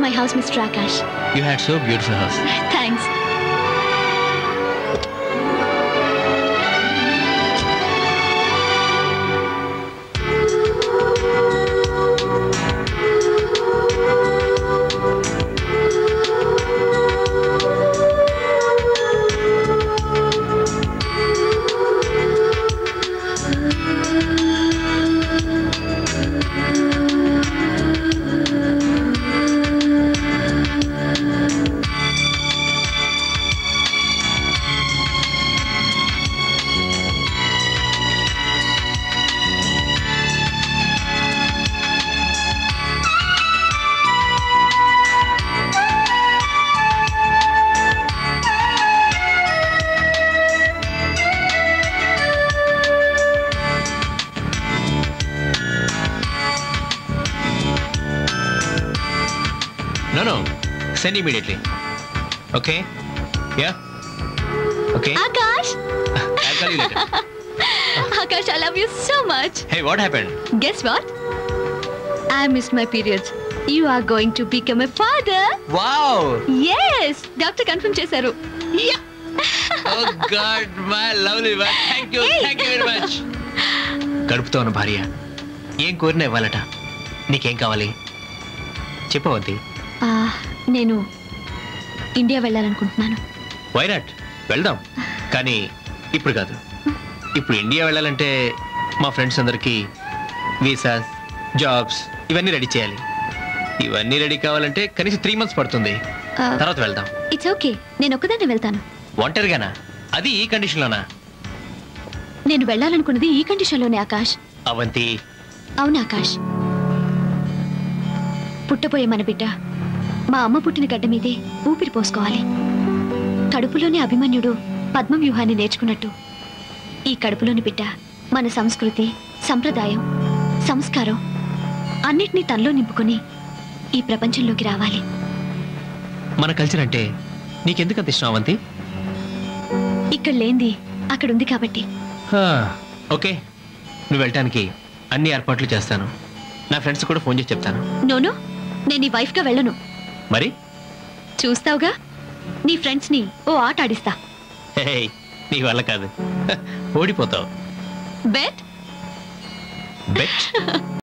to my house, Mr. Akash. You had so beautiful house. Thanks. No. Send immediately. Okay? Yeah? Okay? Akash! I'll call you later. Akash, I love you so much. Hey, what happened? Guess what? I missed my periods. You are going to become a father. Wow! Yes! Doctor confirm చేశారు. Yeah! Oh God, my lovely one. Thank you very much. గడుపుతో ఉన్న భార్య ఏం కోరినా ఇవ్వాలట. నీకేం కావాలి చెప్పవద్ది. నేను ఇండియా వెళ్ళాలనుకుంటున్నాను. Why not? వెళ్దాం, కానీ ఇప్పుడు కాదు. ఇప్పుడు ఇండియా వెళ్ళాలంటే మా ఫ్రెండ్స్ అందరికీ వీసాస్, జాబ్స్ ఇవన్నీ రెడీ చేయాలి. ఇవన్నీ రెడీ కావాలంటే కనీసం 3 months పడుతుంది. తర్వాత వెళ్దాం. ఇట్స్ ఓకే, నేను ఒక్కదాన్నే వెళ్తాను. ఒంటరిగానా? అది ఈ కండిషన్లోనా? నేను వెళ్ళాలనుకున్నది ఈ కండిషన్లోనే ఆకాష్. అవంతి. అవును ఆకాష్, పుట్టబోయే మన బిడ్డ మా అమ్మ పుట్టిన గడ్డ మీదే ఊపిరి పోసుకోవాలి. కడుపులోని అభిమన్యుడు పద్మవ్యూహాన్ని నేర్చుకున్నట్టు ఈ కడుపులోని బిడ్డ మన సంస్కృతి, సంప్రదాయం, సంస్కారం అన్నిటినీ తనలో నింపుకొని ఈ ప్రపంచంలోకి రావాలి. మన కల్చర్ అంటే నీకెందుకు అంత ఇష్టం అవంతి? ఇక్కడ లేంది అక్కడ ఉంది కాబట్టి. ఓకే, నువ్వు వెళ్ళటానికి అన్ని ఏర్పాట్లు చేస్తాను. నా ఫ్రెండ్స్ కూడా ఫోన్ చేసి చెప్తాను. నోను, నేను ఈ వైఫ్గా వెళ్ళను. మరి చూస్తావుగా, నీ ఫ్రెండ్స్ని ఓ ఆట ఆడిస్తా. నీ వల్ల కాదు, ఓడిపోతావు. Bet bet